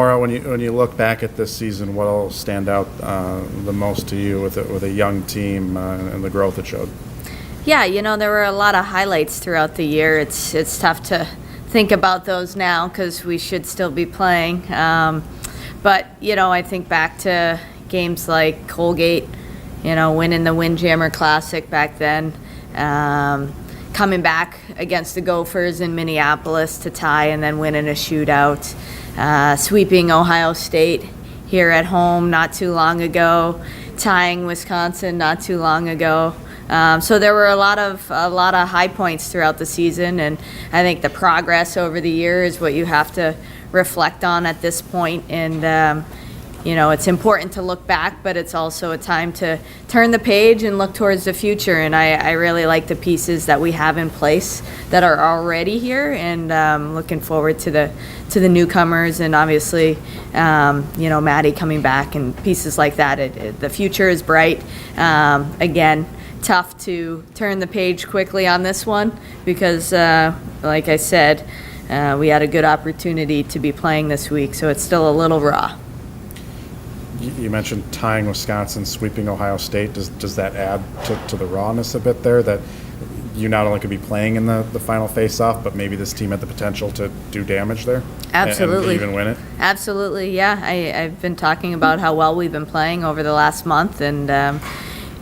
Maura, when you look back at this season, what will stand out the most to you with a young team and the growth it showed? Yeah, there were a lot of highlights throughout the year. It's tough to think about those now because we should still be playing. But I think back to games like Colgate, winning the Windjammer Classic back then, coming back against the Gophers in Minneapolis to tie and then winning a shootout, sweeping Ohio State here at home not too long ago, tying Wisconsin not too long ago. So there were a lot of high points throughout the season, and I think the progress over the year is what you have to reflect on at this point. And it's important to look back, but it's also a time to turn the page and look towards the future. And I really like the pieces that we have in place that are already here, and looking forward to the newcomers, and obviously, Maddie coming back and pieces like that. The future is bright. Again, tough to turn the page quickly on this one because, like I said, we had a good opportunity to be playing this week, so it's still a little raw. You mentioned tying Wisconsin, sweeping Ohio State. Does that add to the rawness a bit there, that you not only could be playing in the final face-off, but maybe this team had the potential to do damage there? Absolutely. And even win it? Absolutely, yeah. I've been talking about how well we've been playing over the last month, and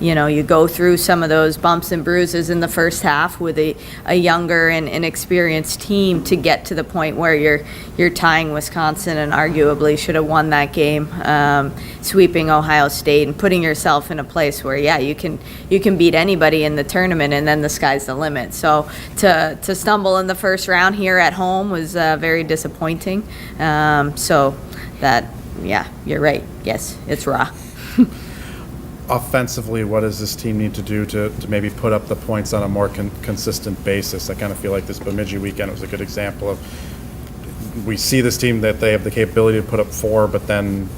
you go through some of those bumps and bruises in the first half with a younger and inexperienced team to get to the point where you're tying Wisconsin and arguably should have won that game, sweeping Ohio State and putting yourself in a place where, you can beat anybody in the tournament, and then the sky's the limit. So to stumble in the first round here at home was very disappointing. So that, you're right. Yes, it's raw. Offensively, what does this team need to do to maybe put up the points on a more consistent basis? I kind of feel like this Bemidji weekend was a good example of, we see this team that they have the capability to put up 4, but then,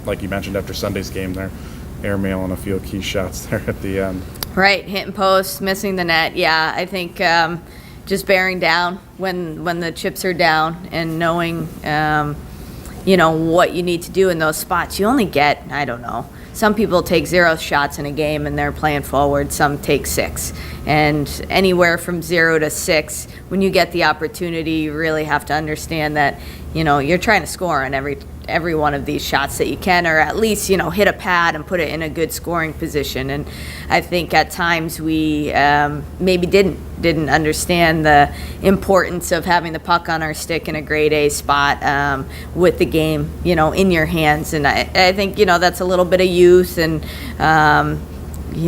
like you mentioned after Sunday's game, they're airmailing a few key shots there at the end. Right, hitting posts, missing the net. Yeah, I think just bearing down when the chips are down and knowing, what you need to do in those spots. You only get, I don't know, some people take 0 shots in a game and they're playing forward. Some take 6. And anywhere from 0 to 6, when you get the opportunity, you really have to understand that, you're trying to score on every one of these shots that you can, or at least, hit a pad and put it in a good scoring position. And I think at times we maybe didn't understand the importance of having the puck on our stick in a grade A spot with the game, in your hands. And I think, that's a little bit of youth, and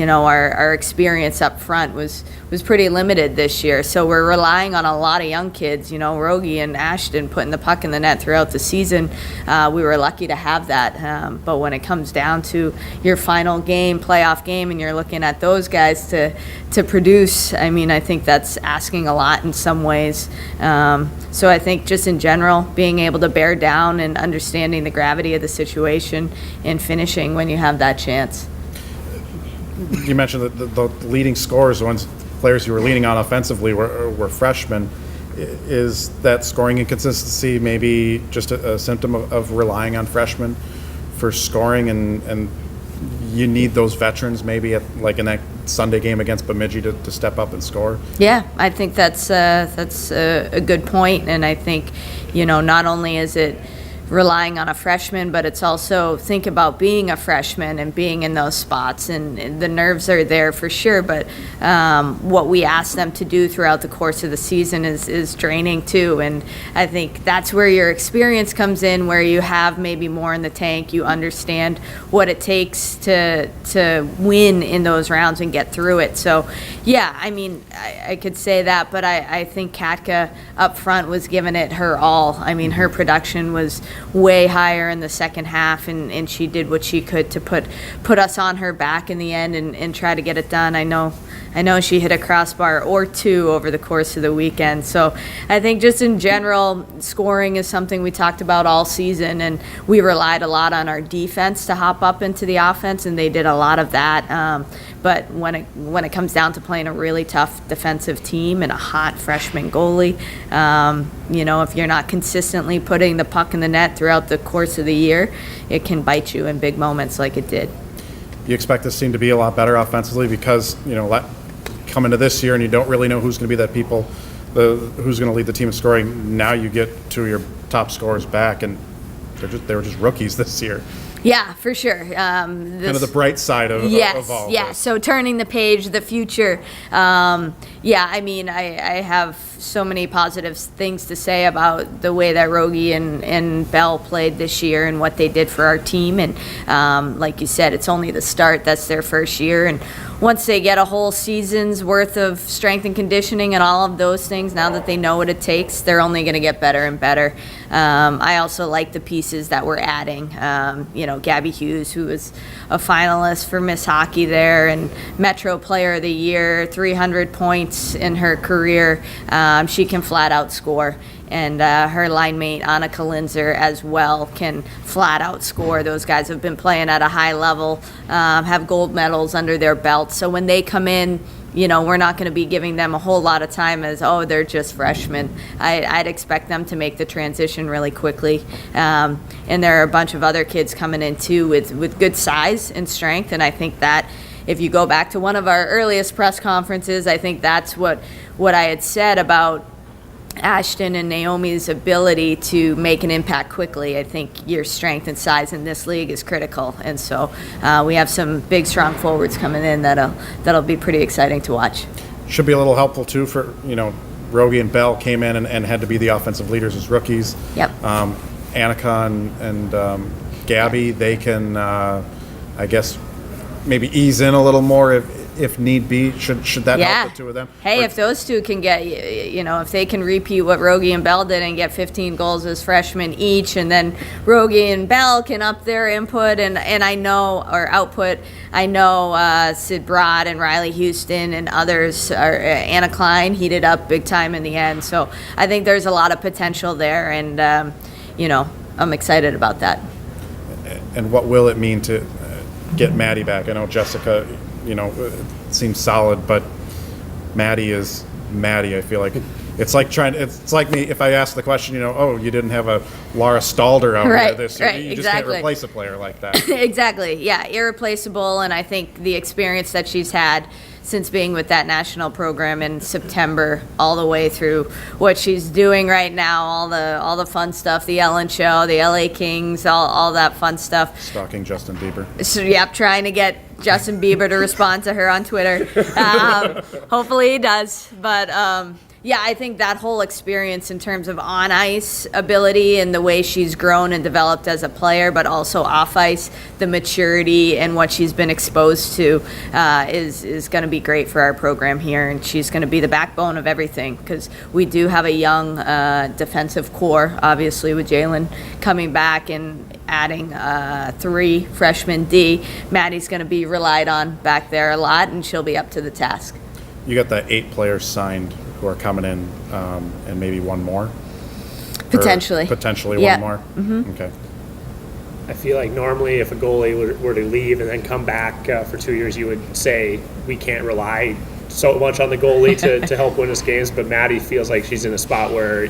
our experience up front was pretty limited this year. So we're relying on a lot of young kids, Rogie and Ashton putting the puck in the net throughout the season. We were lucky to have that. But when it comes down to your final game, playoff game, and you're looking at those guys to produce, I think that's asking a lot in some ways. So I think just in general, being able to bear down and understanding the gravity of the situation and finishing when you have that chance. You mentioned that the leading scorers, the players you were leaning on offensively, were freshmen. Is that scoring inconsistency maybe just a symptom of relying on freshmen for scoring, and you need those veterans maybe like in that Sunday game against Bemidji to step up and score? Yeah, I think that's a good point, and I think not only is it relying on a freshman, but it's also think about being a freshman and being in those spots, and the nerves are there for sure, but what we ask them to do throughout the course of the season is draining too. And I think that's where your experience comes in, where you have maybe more in the tank, you understand what it takes to win in those rounds and get through it. So I could say that, but I think Katka up front was giving it her all. Her production was way higher in the second half, and she did what she could to put us on her back in the end and try to get it done. I know I know she hit a crossbar or two over the course of the weekend. So I think just in general, scoring is something we talked about all season, and we relied a lot on our defense to hop up into the offense, and they did a lot of that. But when it comes down to playing a really tough defensive team and a hot freshman goalie, if you're not consistently putting the puck in the net throughout the course of the year, it can bite you in big moments like it did. You expect this team to be a lot better offensively because, come into this year and you don't really know who's going to be that people, who's going to lead the team in scoring. Now you get two of your top scorers back, and they were just rookies this year. Yeah, for sure. Kind of the bright side of all yes. this. So turning the page, the future. I have so many positive things to say about the way that Rogie and Bell played this year and what they did for our team. And like you said, it's only the start. That's their first year. And once they get a whole season's worth of strength and conditioning and all of those things, now that they know what it takes, they're only going to get better and better. I also like the pieces that we're adding. Gabby Hughes, who was a finalist for Miss Hockey there and Metro Player of the Year, 300 points in her career. She can flat out score. And her line mate, Anna Kalinzer, as well, can flat out score. Those guys have been playing at a high level, have gold medals under their belt. So when they come in, we're not going to be giving them a whole lot of time as, they're just freshmen. I'd expect them to make the transition really quickly. And there are a bunch of other kids coming in, too, with good size and strength. And I think that if you go back to one of our earliest press conferences, I think that's what I had said about Ashton and Naomi's ability to make an impact quickly. I think your strength and size in this league is critical, and so we have some big, strong forwards coming in that'll be pretty exciting to watch. Should be a little helpful too for Rogie and Bell came in and had to be the offensive leaders as rookies. Yep. Annika and Gabby, they can I guess maybe ease in a little more if need be. Should that help the two of them? Hey, if those two can get, if they can repeat what Rogie and Bell did and get 15 goals as freshmen each, and then Rogie and Bell can up their input and output. I know Sid Broad and Riley Houston and others, Anna Klein heated up big time in the end. So I think there's a lot of potential there, and I'm excited about that. And what will it mean to get Maddie back? I know Jessica, seems solid, but Maddie is Maddie. I feel like it's like me if I ask the question, you didn't have a Laura Stalder out there this year. You just can't replace a player like that. Exactly. Yeah, irreplaceable. And I think the experience that she's had since being with that national program in September all the way through what she's doing right now, all the fun stuff, the Ellen Show, the LA Kings, all that fun stuff. Stalking Justin Bieber. So, trying to get Justin Bieber to respond to her on Twitter. Hopefully he does. But I think that whole experience in terms of on-ice ability and the way she's grown and developed as a player, but also off-ice, the maturity and what she's been exposed to is going to be great for our program here. And she's going to be the backbone of everything because we do have a young defensive core, obviously, with Jalen coming back and adding 3 freshmen D. Maddie's going to be relied on back there a lot, and she'll be up to the task. You got the 8 players signed who are coming in, and maybe one more? Potentially. One more? Mm-hmm. Okay. I feel like normally if a goalie were to leave and then come back for 2 years, you would say we can't rely so much on the goalie to help win us games, but Maddie feels like she's in a spot where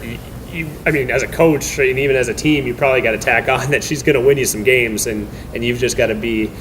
as a coach and even as a team, you probably got to tack on that she's going to win you some games, and you've just got to be,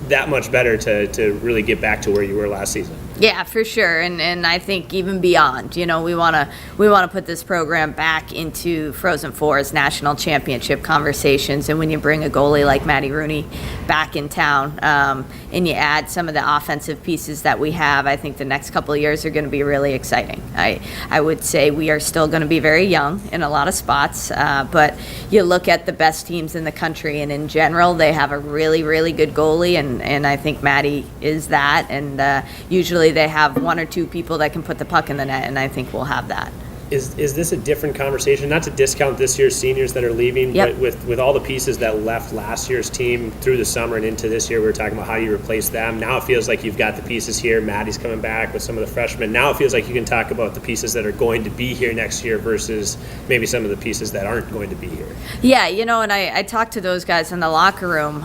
that much better to really get back to where you were last season. Yeah, for sure, and I think even beyond. We want to put this program back into Frozen Four's national championship conversations. And when you bring a goalie like Maddie Rooney back in town, and you add some of the offensive pieces that we have, I think the next couple of years are going to be really exciting. I would say we are still going to be very young in a lot of spots, but you look at the best teams in the country, and in general, they have a really, really good goalie, and I think Maddie is that. And usually they have 1 or 2 people that can put the puck in the net, and I think we'll have that. Is this a different conversation? Not to discount this year's seniors that are leaving, Yep. but with all the pieces that left last year's team through the summer and into this year, we were talking about how you replace them. Now it feels like you've got the pieces here. Maddie's coming back with some of the freshmen. Now it feels like you can talk about the pieces that are going to be here next year versus maybe some of the pieces that aren't going to be here. Yeah, and I talked to those guys in the locker room.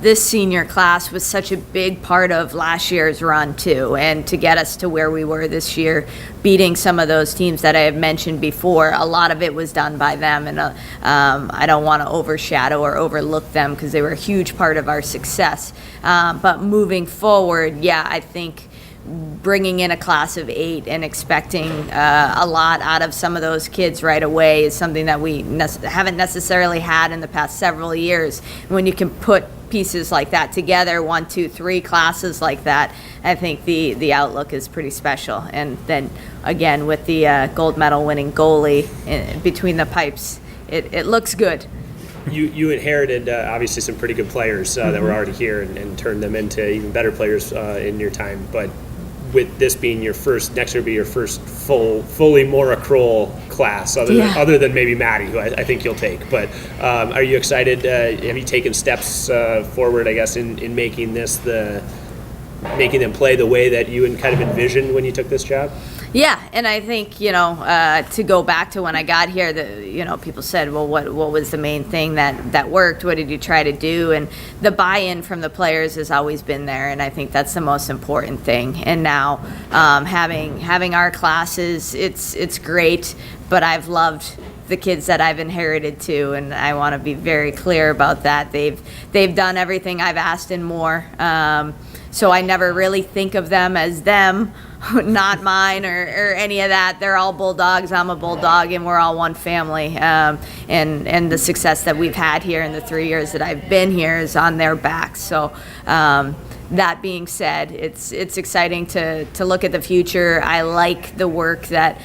This senior class was such a big part of last year's run, too, and to get us to where we were this year, beating some of those teams that I have mentioned before, a lot of it was done by them, and I don't want to overshadow or overlook them because they were a huge part of our success. But moving forward, yeah, I think bringing in a class of 8 and expecting a lot out of some of those kids right away is something that we haven't necessarily had in the past several years. When you can put pieces like that together, 1, 2, 3 classes like that, I think the outlook is pretty special. And then again, with the gold medal winning goalie between the pipes, it looks good. You inherited obviously some pretty good players that were already here and turned them into even better players in your time. But with this being your first, next year will be your first fully Maura Crowell class, other than maybe Maddie, who I think you'll take. But are you excited? Have you taken steps forward, I guess, in making making them play the way that you kind of envisioned when you took this job? Yeah, and I think, to go back to when I got here, people said, well, what was the main thing that worked? What did you try to do? And the buy-in from the players has always been there, and I think that's the most important thing. And now having our classes, it's great, but I've loved the kids that I've inherited too, and I want to be very clear about that. They've done everything I've asked and more. So I never really think of them as them, not mine or any of that. They're all Bulldogs. I'm a Bulldog, and we're all one family. And the success that we've had here in the 3 years that I've been here is on their backs. So that being said, it's exciting to look at the future. I like the work that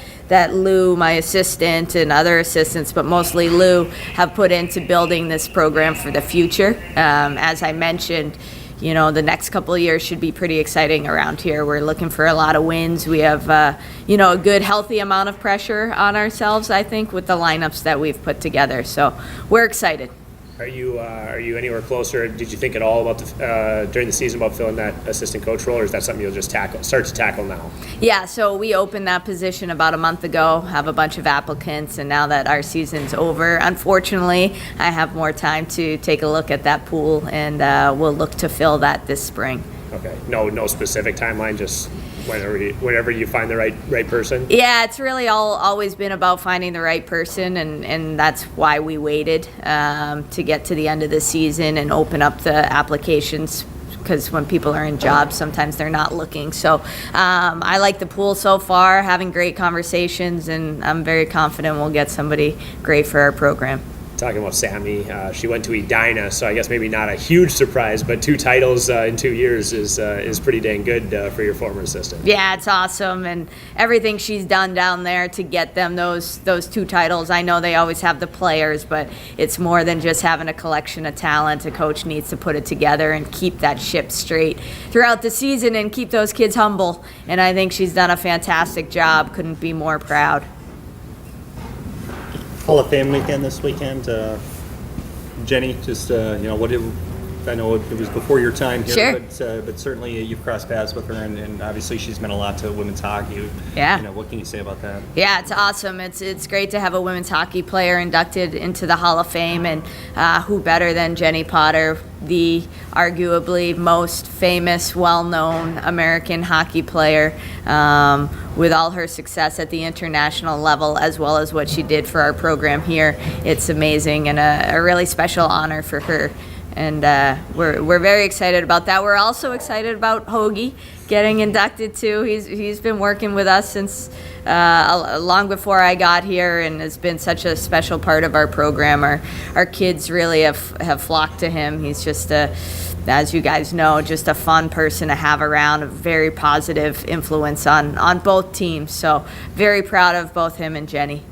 Lou, my assistant, and other assistants, but mostly Lou, have put into building this program for the future. As I mentioned, the next couple of years should be pretty exciting around here. We're looking for a lot of wins. We have, a good, healthy amount of pressure on ourselves, I think, with the lineups that we've put together. So we're excited. Are you anywhere closer? Did you think at all about during the season about filling that assistant coach role, or is that something you'll just start to tackle now? Yeah, so we opened that position about a month ago, have a bunch of applicants, and now that our season's over, unfortunately, I have more time to take a look at that pool, and we'll look to fill that this spring. Okay. No specific timeline, just whenever you find the right person? Yeah, it's really always been about finding the right person, and that's why we waited to get to the end of the season and open up the applications, because when people are in jobs, sometimes they're not looking. So I like the pool so far, having great conversations, and I'm very confident we'll get somebody great for our program. Talking about Sammy, she went to Edina, so I guess maybe not a huge surprise, but 2 titles in 2 years is pretty dang good for your former assistant. Yeah, it's awesome, and everything she's done down there to get them those 2 titles. I know they always have the players, but it's more than just having a collection of talent. A coach needs to put it together and keep that ship straight throughout the season and keep those kids humble, and I think she's done a fantastic job. Couldn't be more proud. Hall of Fame weekend this weekend. Jenny, just I know it was before your time here, Sure. but certainly you've crossed paths with her, and obviously she's meant a lot to women's hockey. Yeah. What can you say about that? Yeah, it's awesome. It's great to have a women's hockey player inducted into the Hall of Fame, and who better than Jenny Potter, the arguably most famous, well-known American hockey player, with all her success at the international level, as well as what she did for our program here. It's amazing and a really special honor for her. And we're very excited about that. We're also excited about Hoagie getting inducted too. He's been working with us since long before I got here, and has been such a special part of our program. Our kids really have flocked to him. He's just as you guys know, just a fun person to have around, a very positive influence on both teams. So very proud of both him and Jenny.